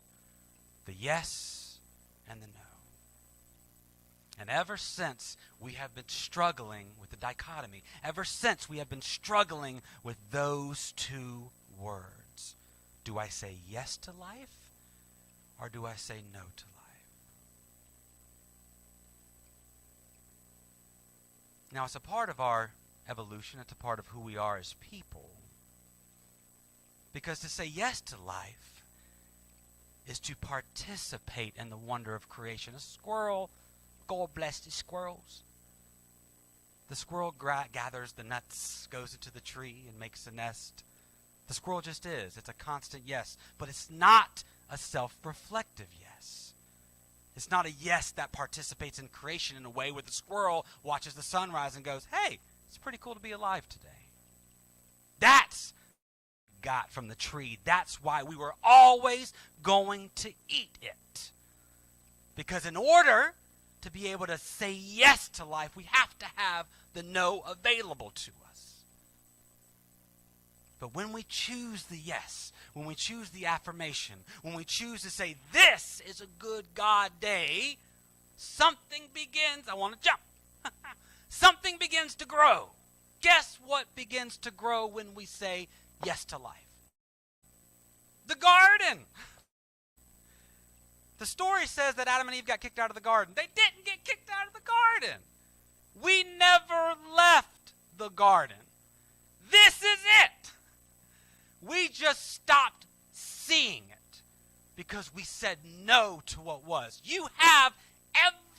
The yes and the no. And ever since we have been struggling with the dichotomy, ever since we have been struggling with those two words, do I say yes to life or do I say no to life? Now, it's a part of our evolution. It's a part of who we are as people. Because to say yes to life is to participate in the wonder of creation. A squirrel, God bless the squirrels. The squirrel gathers the nuts, goes into the tree, and makes a nest. The squirrel just is. It's a constant yes. But it's not a self-reflective yes. It's not a yes that participates in creation in a way where the squirrel watches the sunrise and goes, hey, it's pretty cool to be alive today. That's what we got from the tree. That's why we were always going to eat it. Because in order to be able to say yes to life, we have to have the no available to us. But when we choose the yes, when we choose the affirmation, when we choose to say, this is a good God day, something begins, I want to jump. Something begins to grow. guess what begins to grow when we say yes to life? The garden. The story says that Adam and Eve got kicked out of the garden. They didn't get kicked out of the garden. We never left the garden. This is it. We just stopped seeing it because we said no to what was. You have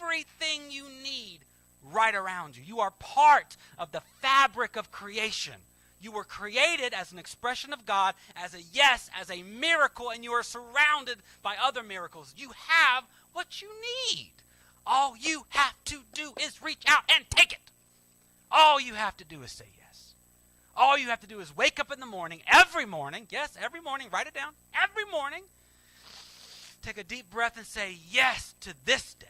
everything you need right around you. You are part of the fabric of creation. You were created as an expression of God, as a yes, as a miracle, and you are surrounded by other miracles. You have what you need. All you have to do is reach out and take it. All you have to do is say yes. All you have to do is wake up in the morning, every morning, yes, every morning, write it down, every morning, take a deep breath and say yes to this day.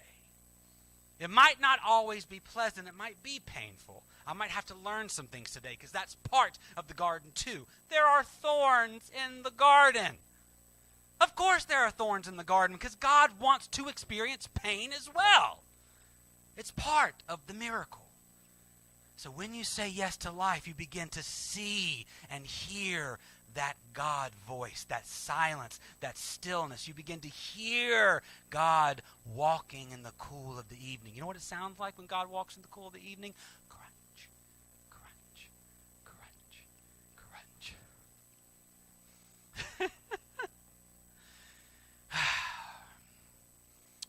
It might not always be pleasant. It might be painful. I might have to learn some things today because that's part of the garden too. There are thorns in the garden. Of course there are thorns in the garden because God wants to experience pain as well. It's part of the miracle. So when you say yes to life, you begin to see and hear that God voice, that silence, that stillness. You begin to hear God walking in the cool of the evening. You know what it sounds like when God walks in the cool of the evening? Crunch, crunch, crunch, crunch.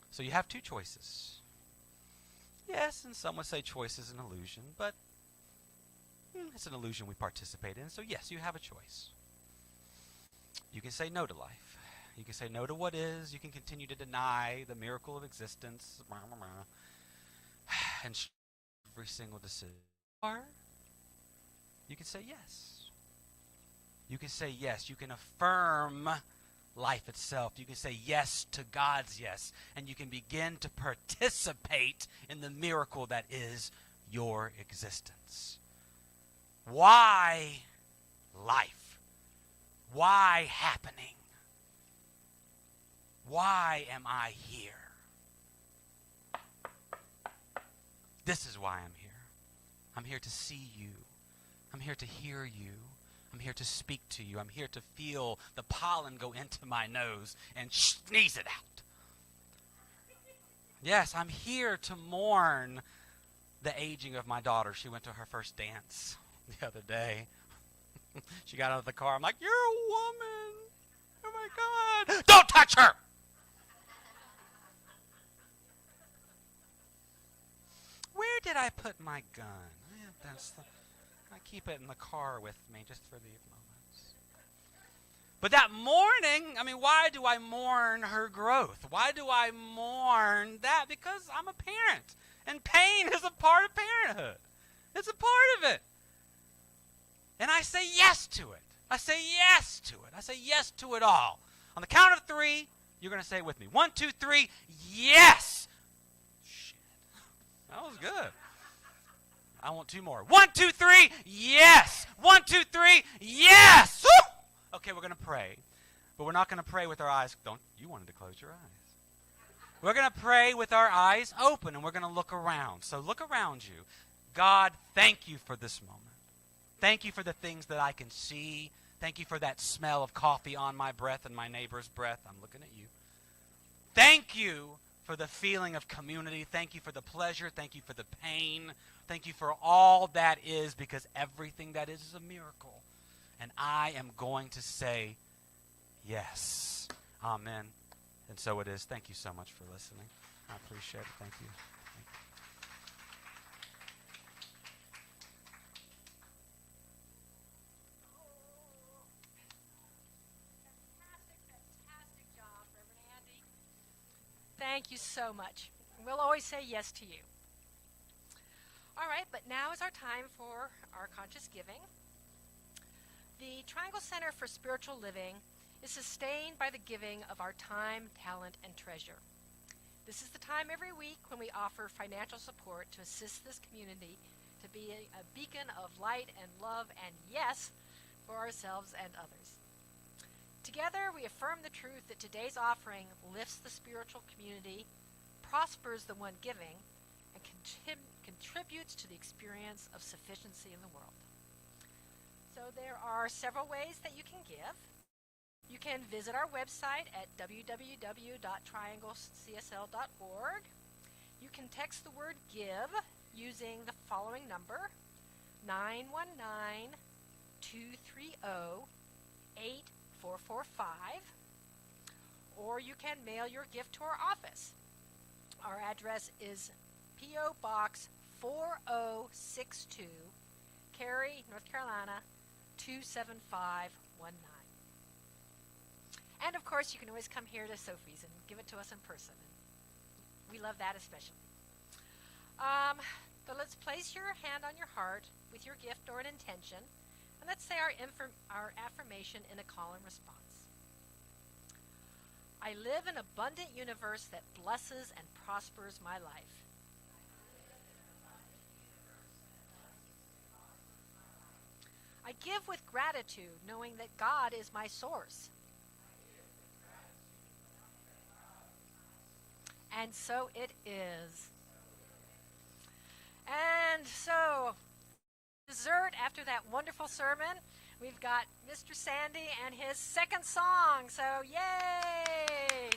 So you have two choices. Yes, and some would say choice is an illusion, but it's an illusion we participate in. So yes, you have a choice. You can say no to life. You can say no to what is. You can continue to deny the miracle of existence. And every single decision. Or you can say yes. You can say yes. You can affirm life itself. You can say yes to God's yes. And you can begin to participate in the miracle that is your existence. Why life? Why happening? Why am I here? This is why I'm here. I'm here to see you. I'm here to hear you. I'm here to speak to you. I'm here to feel the pollen go into my nose and sneeze it out. Yes, I'm here to mourn the aging of my daughter. She went to her first dance the other day. She got out of the car. I'm like, you're a woman. Oh, my God. Don't touch her. Where did I put my gun? I keep it in the car with me just for these moments. But that mourning, why do I mourn her growth? Why do I mourn that? Because I'm a parent. And pain is a part of parenthood. It's a part of it. And I say yes to it. I say yes to it. I say yes to it all. On the count of 3, you're going to say it with me. 1, 2, 3, yes! Shit. That was good. I want 2 more. 1, 2, 3, yes! 1, 2, 3, yes! Woo! Okay, we're going to pray. But we're not going to pray with our eyes. You wanted to close your eyes. We're going to pray with our eyes open, and we're going to look around. So look around you. God, thank you for this moment. Thank you for the things that I can see. Thank you for that smell of coffee on my breath and my neighbor's breath. I'm looking at you. Thank you for the feeling of community. Thank you for the pleasure. Thank you for the pain. Thank you for all that is, because everything that is a miracle. And I am going to say yes. Amen. And so it is. Thank you so much for listening. I appreciate it. Thank you. Thank you so much. We'll always say yes to you. All right, but now is our time for our conscious giving. The Triangle Center for Spiritual Living is sustained by the giving of our time, talent, and treasure. This is the time every week when we offer financial support to assist this community to be a beacon of light and love and yes for ourselves and others. Together, we affirm the truth that today's offering lifts the spiritual community, prospers the one giving, and contributes to the experience of sufficiency in the world. So there are several ways that you can give. You can visit our website at www.trianglecsl.org. You can text the word GIVE using the following number, 919-230-8445, or you can mail your gift to our office. Our address is PO Box 4062, Cary, North Carolina, 27519. And of course, you can always come here to Sophie's and give it to us in person. We love that especially. So let's place your hand on your heart with your gift or an intention, and let's say our affirmation in a call and response. I live in an abundant universe that blesses and prospers my life. I give with gratitude, knowing that God is my source. And so it is. And so, dessert after that wonderful sermon, we've got Mr. Sandy and his second song. So, yay!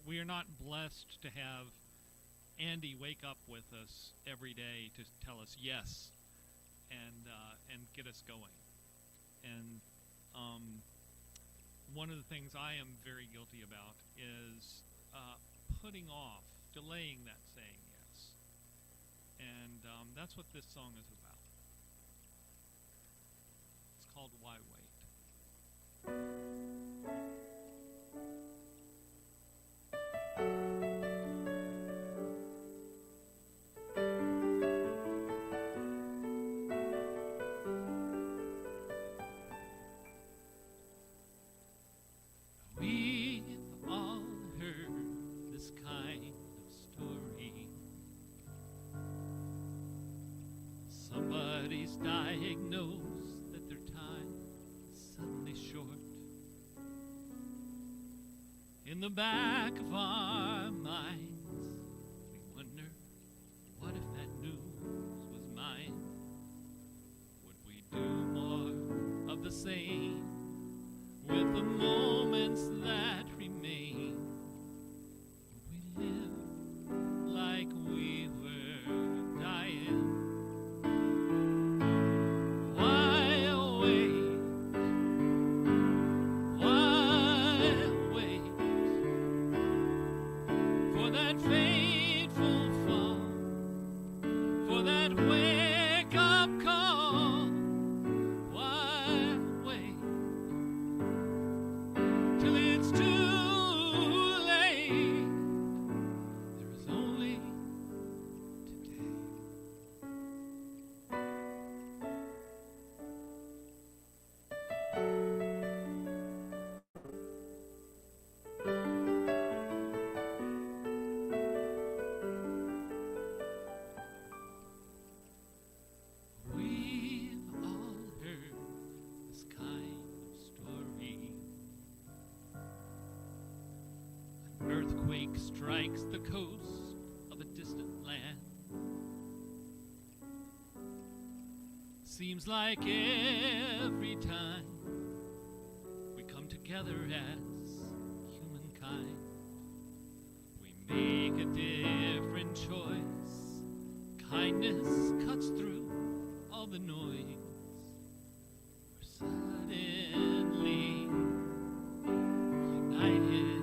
We are not blessed to have Andy wake up with us every day to tell us yes and get us going. And one of the things I am very guilty about is putting off, delaying that saying yes. And that's what this song is about. It's called Why Wait. Diagnosed that their time is suddenly short. In the back of our minds, we wonder, what if that news was mine? Would we do more of the same with the moments that remain? Would we live like we were dying? Earthquake strikes the coast of a distant land. Seems like every time we come together as humankind, we make a different choice. Kindness cuts through all the noise. We're suddenly united.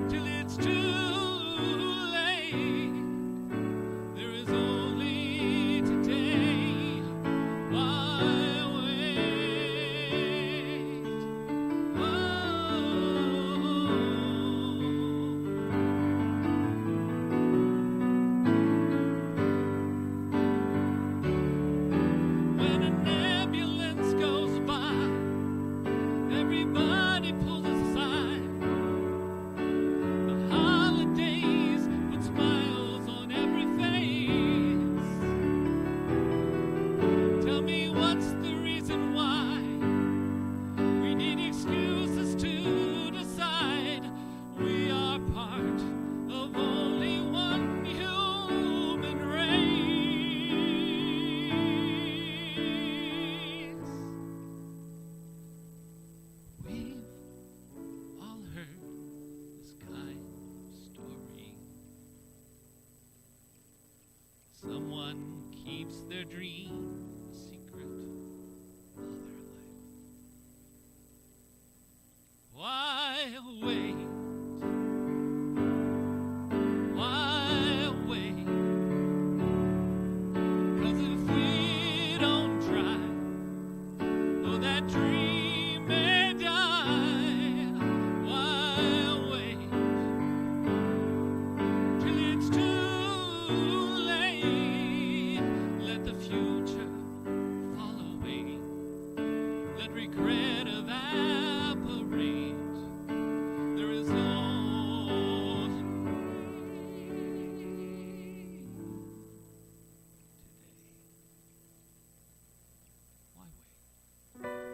Till it's too their dream, the secret of their life. Why wait? Why wait? 'Cause if we don't try, though that dream may die, why wait till it's too late? Let the future fall away. Let regret evaporate. There is no today. Why wait? Thank you.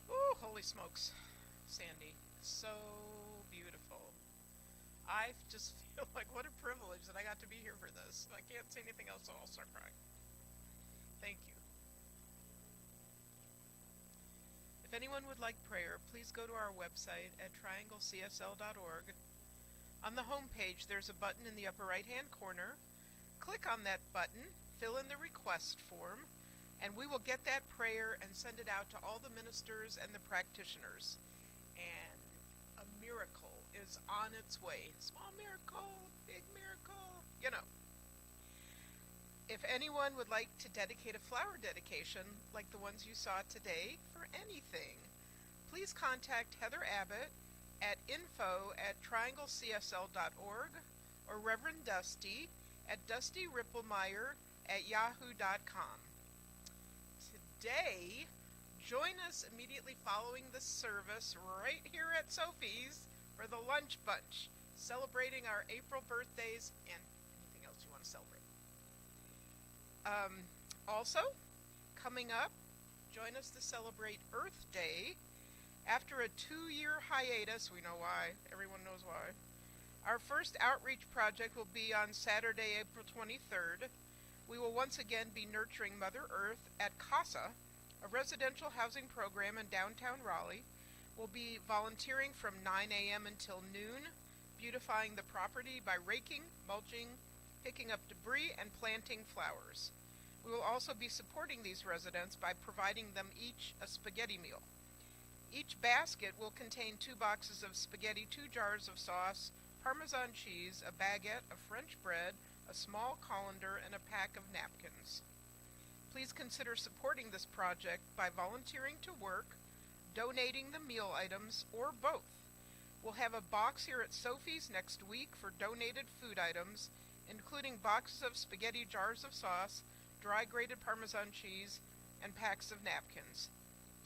Ooh, holy smokes, Sandy. So beautiful. I just feel like what a privilege that I got to be here for this. I can't say anything else, so I'll start crying. Thank you. If anyone would like prayer, please go to our website at trianglecsl.org. On the home page, there's a button in the upper right-hand corner. Click on that button, fill in the request form, and we will get that prayer and send it out to all the ministers and the practitioners. And a miracle is on its way. Small miracle, big miracle, you know. If anyone would like to dedicate a flower dedication, like the ones you saw today, for anything, please contact Heather Abbott at info@trianglecsl.org or Reverend Dusty at dustyripplemeyer@yahoo.com. Today, join us immediately following the service right here at Sophie's for the Lunch Bunch, celebrating our April birthdays and anything else you want to celebrate. Also, coming up, join us to celebrate Earth Day. After a 2-year hiatus, we know why, everyone knows why, our first outreach project will be on Saturday, April 23rd. We will once again be nurturing Mother Earth at CASA, a residential housing program in downtown Raleigh. We'll be volunteering from 9 a.m. until noon, beautifying the property by raking, mulching, picking up debris, and planting flowers. We will also be supporting these residents by providing them each a spaghetti meal. Each basket will contain 2 boxes of spaghetti, 2 jars of sauce, Parmesan cheese, a baguette of French bread, a small colander, and a pack of napkins. Please consider supporting this project by volunteering to work, donating the meal items, or both. We'll have a box here at Sophie's next week for donated food items, including boxes of spaghetti, jars of sauce, dry grated Parmesan cheese, and packs of napkins.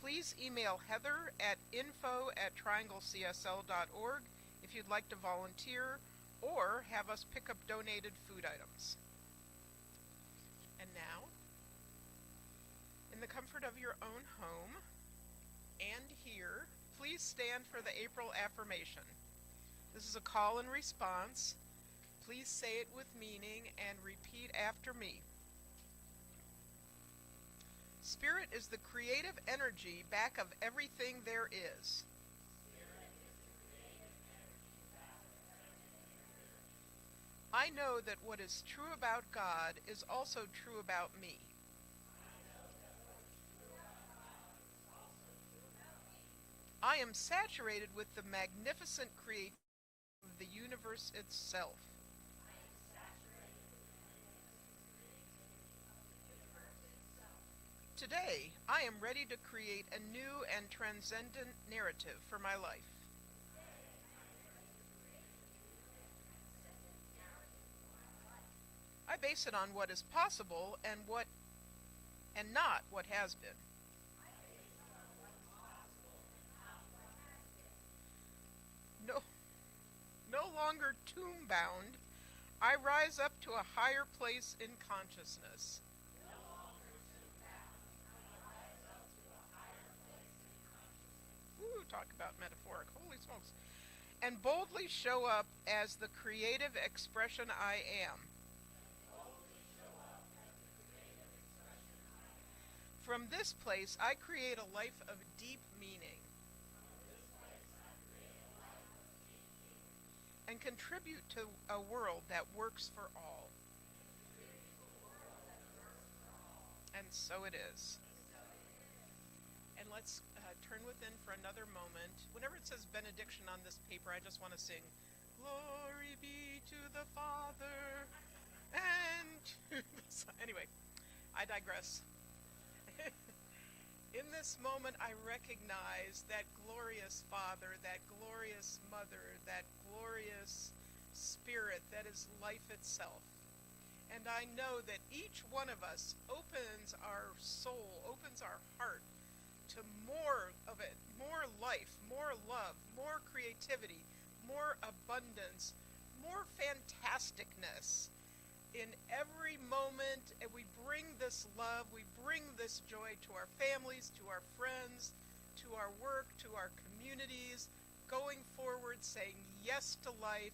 Please email Heather at info@trianglecsl.org if you'd like to volunteer or have us pick up donated food items. And now, in the comfort of your own home and here, please stand for the April affirmation. This is a call and response. Please say it with meaning and repeat after me. Spirit is the creative energy back of everything there is. I know that what is true about God is also true about me. I am saturated with the magnificent creation of the universe itself. Today, I am ready to create a new and transcendent narrative for my life. I base it on what is possible and not what has been. No longer tomb-bound, I rise up to a higher place in consciousness. talk about metaphoric. Holy smokes. And boldly show up as the creative expression I am. From this place, I create a life of deep meaning and contribute to a world that works for all. And so it is. And let's turn within for another moment. Whenever it says benediction on this paper, I just want to sing, "Glory be to the Father and to the Son." Anyway, I digress. In this moment, I recognize that glorious Father, that glorious Mother, that glorious Spirit that is life itself. And I know that each one of us opens our soul, opens our heart to more of it, more life, more love, more creativity, more abundance, more fantasticness in every moment. And we bring this love, we bring this joy to our families, to our friends, to our work, to our communities, going forward, saying yes to life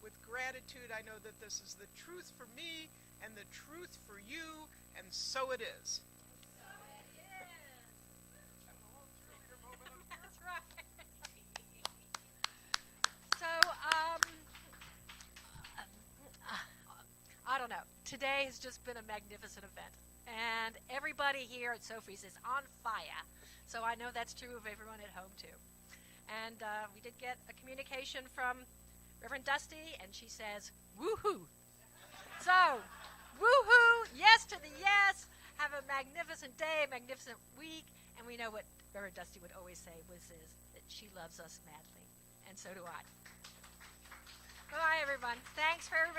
with gratitude. I know that this is the truth for me and the truth for you, and so it is. That's right. So, I don't know. Today has just been a magnificent event. And everybody here at Sophie's is on fire. So I know that's true of everyone at home, too. And we did get a communication from Reverend Dusty, and she says, woohoo. So, woohoo, yes to the yes. Have a magnificent day, a magnificent week. And we know what Reverend Dusty would always say is that she loves us madly. And so do I. Bye, everyone. Thanks for everybody.